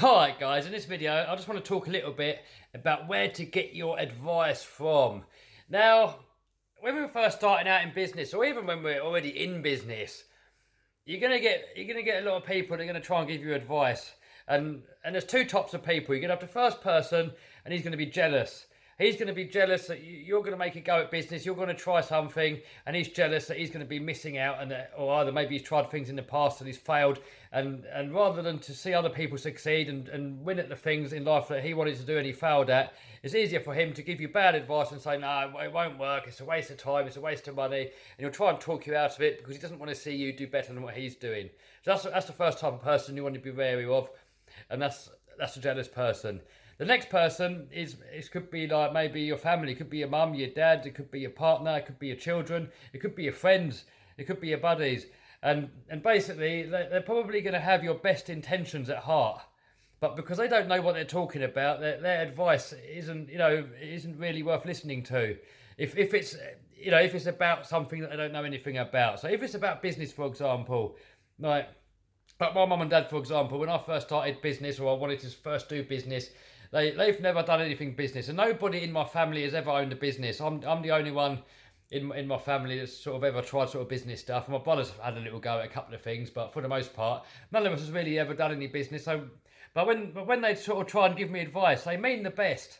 Alright guys, in this video I just want to talk a little bit about where to get your advice from. Now, when we're first starting out in business, or even when we're already in business, you're gonna get a lot of people that are gonna try and give you advice. And there's two types of people. You're gonna have the first person, and he's gonna be jealous. He's going to be jealous that you're going to make a go at business. You're going to try something, and he's jealous that he's going to be missing out, and or either maybe he's tried things in the past and he's failed. And rather than to see other people succeed and win at the things in life that he wanted to do and he failed at, it's easier for him to give you bad advice and say, no, it won't work. It's a waste of time. It's a waste of money. And he'll try and talk you out of it because he doesn't want to see you do better than what he's doing. So that's the first type of person you want to be wary of, and that's a jealous person. The next person could be like maybe your family. It could be your mum, your dad, it could be your partner, it could be your children, it could be your friends, it could be your buddies. And basically they're probably going to have your best intentions at heart. But because they don't know what they're talking about, their advice isn't really worth listening to. If it's about something that they don't know anything about. So if it's about business, for example, like my mum and dad, for example, when I first started business, or I wanted to first do business, they've never done anything business, and nobody in my family has ever owned a business. I'm the only one in my family that's sort of ever tried sort of business stuff. And my brothers had a little go at a couple of things, but for the most part, none of us has really ever done any business. So, but when they sort of try and give me advice, they mean the best,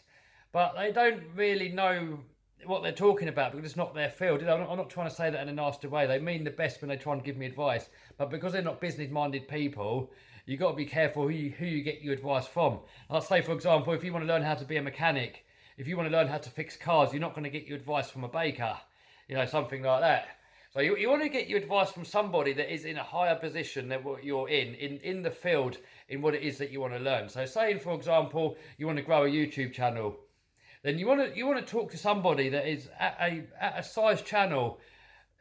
but they don't really know what they're talking about because it's not their field. I'm not trying to say that in a nasty way. They mean the best when they try and give me advice, but because they're not business-minded people, you've got to be careful who you get your advice from. I'll say, for example, if you want to learn how to be a mechanic, if you want to learn how to fix cars, you're not going to get your advice from a baker, something like that. So you want to get your advice from somebody that is in a higher position than what you're in the field, in what it is that you want to learn. So saying, for example, you want to grow a YouTube channel, then you want to talk to somebody that is at a size channel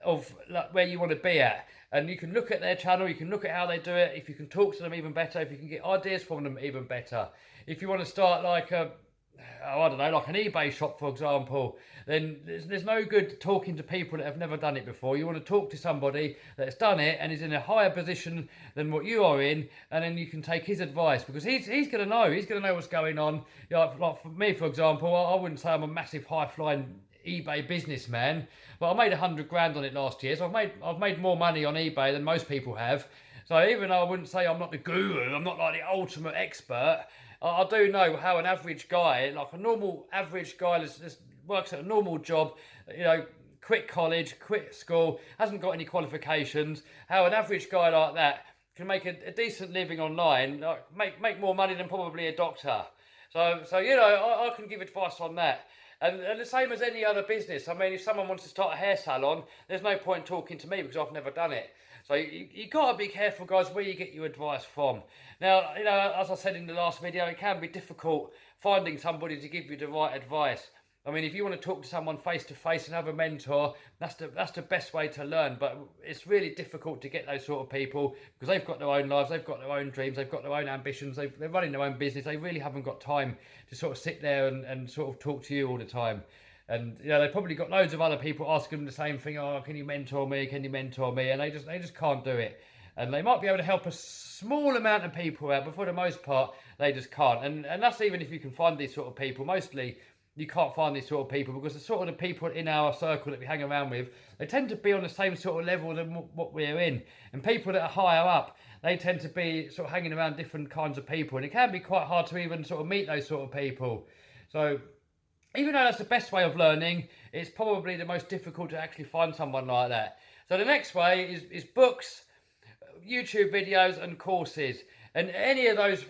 of like where you want to be at. And you can look at their channel, you can look at how they do it, if you can talk to them even better, if you can get ideas from them even better. If you want to start like like an eBay shop, for example, then there's no good talking to people that have never done it before. You want to talk to somebody that's done it and is in a higher position than what you are in, and then you can take his advice because he's going to know. He's going to know what's going on. Like for me, for example, I wouldn't say I'm a massive high-flying eBay businessman, but I made 100 grand on it last year, so I've made more money on eBay than most people have. So even though I wouldn't say I'm not the guru, I'm not like the ultimate expert, I do know how an average guy, like a normal average guy that just works at a normal job, quit college, quit school, hasn't got any qualifications, how an average guy like that can make a decent living online, like make more money than probably a doctor. So I can give advice on that. And the same as any other business. I mean, if someone wants to start a hair salon, there's no point talking to me because I've never done it. So you got to be careful, guys, where you get your advice from. Now, as I said in the last video, it can be difficult finding somebody to give you the right advice. I mean, if you want to talk to someone face to face and have a mentor, that's the best way to learn. But it's really difficult to get those sort of people because they've got their own lives, they've got their own dreams, they've got their own ambitions, they're running their own business. They really haven't got time to sort of sit there and sort of talk to you all the time. And they've probably got loads of other people asking them the same thing. Oh, can you mentor me? Can you mentor me? And they just can't do it. And they might be able to help a small amount of people out, but for the most part, they just can't. And that's even if you can find these sort of people. Mostly, you can't find these sort of people because the sort of the people in our circle that we hang around with, they tend to be on the same sort of level than what we're in. And people that are higher up, they tend to be sort of hanging around different kinds of people. And it can be quite hard to even sort of meet those sort of people. So even though that's the best way of learning, it's probably the most difficult to actually find someone like that. So the next way is books, YouTube videos and courses. And any of those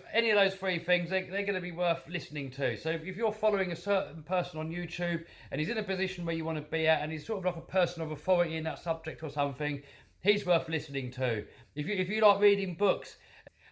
three things, they're going to be worth listening to. So if you're following a certain person on YouTube and he's in a position where you want to be at and he's sort of like a person of authority in that subject or something, he's worth listening to. If you like reading books,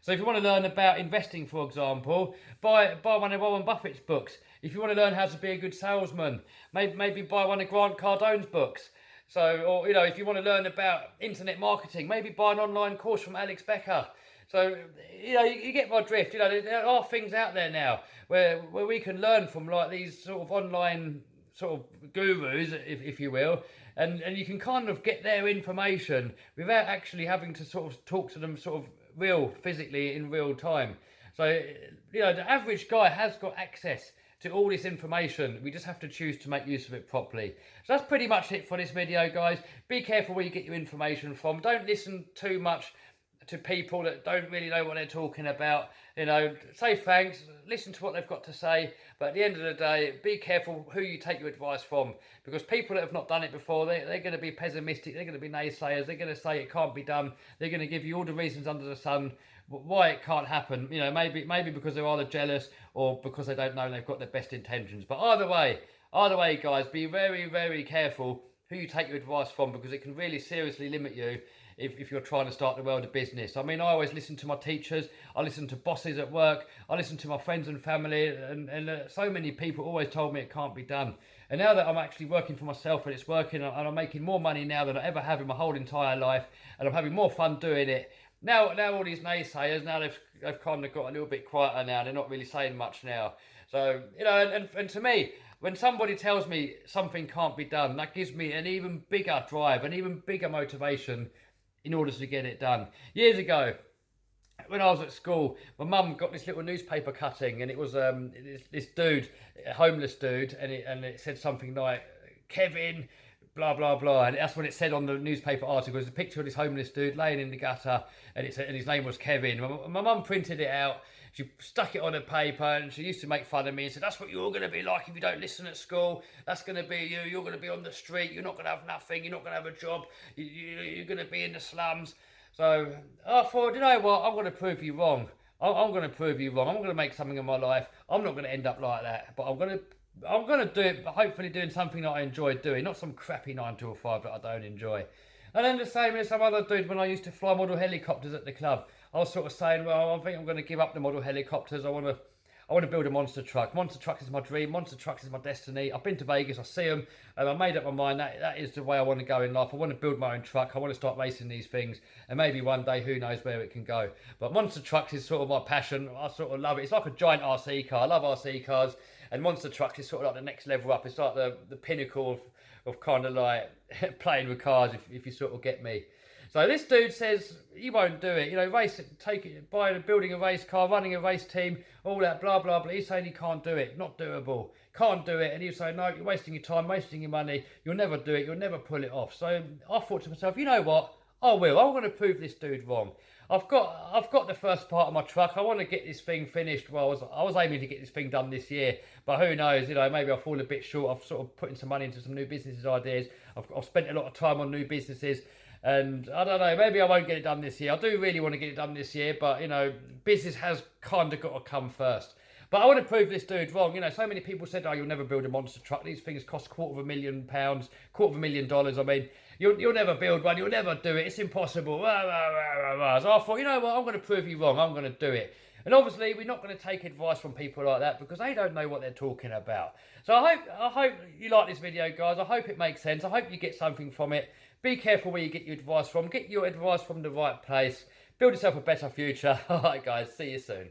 so if you want to learn about investing, for example, buy one of Warren Buffett's books. If you want to learn how to be a good salesman, maybe buy one of Grant Cardone's books. So, or if you want to learn about internet marketing, maybe buy an online course from Alex Becker. So, you get my drift. There are things out there now where we can learn from like these sort of online sort of gurus, if you will, and you can kind of get their information without actually having to sort of talk to them sort of physically in real time. So, you know, the average guy has got access to all this information. We just have to choose to make use of it properly. So that's pretty much it for this video, guys. Be careful where you get your information from. Don't listen too much to people that don't really know what they're talking about. You know, say thanks, listen to what they've got to say, but at the end of the day, be careful who you take your advice from, because people that have not done it before, they're going to be pessimistic, they're going to be naysayers, they're going to say it can't be done, they're going to give you all the reasons under the sun why it can't happen. You know, maybe because they're either jealous or because they don't know and they've got their best intentions. But either way, guys, be very, very careful who you take your advice from, because it can really seriously limit you if you're trying to start the world of business. I mean, I always listen to my teachers, I listen to bosses at work, I listen to my friends and family, and so many people always told me it can't be done. And now that I'm actually working for myself and it's working, and I'm making more money now than I ever have in my whole entire life, and I'm having more fun doing it, now all these naysayers, now they've kind of got a little bit quieter now, they're not really saying much now. So, you know, and to me, when somebody tells me something can't be done, that gives me an even bigger drive, an even bigger motivation in order to get it done. Years ago, when I was at school, my mum got this little newspaper cutting, and it was this dude, a homeless dude, and it said something like, Kevin, blah, blah, blah. And that's what it said on the newspaper article. It was a picture of this homeless dude laying in the gutter, and his name was Kevin. My mum printed it out. She stuck it on a paper, and she used to make fun of me and said, that's what you're going to be like if you don't listen at school. That's going to be you. You're going to be on the street. You're not going to have nothing. You're not going to have a job. You're going to be in the slums. So I thought, you know what? I'm going to prove you wrong. I'm going to prove you wrong. I'm going to make something of my life. I'm not going to end up like that. But I'm going to do it, hopefully doing something that I enjoy doing, not some crappy 9 to 5 that I don't enjoy. And then the same as some other dude, when I used to fly model helicopters at the club, I was sort of saying, well, I think I'm going to give up the model helicopters. I want to build a monster truck. Monster truck is my dream. Monster trucks is my destiny. I've been to Vegas, I see them, and I made up my mind that is the way I want to go in life. I want to build my own truck. I want to start racing these things, and maybe one day, who knows where it can go. But monster trucks is sort of my passion. I sort of love it. It's like a giant RC car. I love RC cars, and monster trucks is sort of like the next level up. It's like the pinnacle of kind of like playing with cars, if you sort of get me. So this dude says he won't do it. You know, building a race car, running a race team, all that blah blah blah. He's saying he can't do it, not doable, can't do it. And he's saying, no, you're wasting your time, wasting your money. You'll never do it. You'll never pull it off. So I thought to myself, you know what? I will. I'm going to prove this dude wrong. I've got the first part of my truck. I want to get this thing finished. Well, I was aiming to get this thing done this year, but who knows? You know, maybe I'll fall a bit short. I've sort of putting some money into some new businesses ideas. I've spent a lot of time on new businesses. And I don't know, maybe I won't get it done this year. I do really want to get it done this year, but, you know, business has kind of got to come first. But I want to prove this dude wrong. You know, so many people said, oh, you'll never build a monster truck. These things cost £250,000, $250,000. I mean, you'll never build one. You'll never do it. It's impossible. So I thought, you know what, I'm going to prove you wrong. I'm going to do it. And obviously, we're not going to take advice from people like that, because they don't know what they're talking about. So I hope you like this video, guys. I hope it makes sense. I hope you get something from it. Be careful where you get your advice from. Get your advice from the right place. Build yourself a better future. All right, guys. See you soon.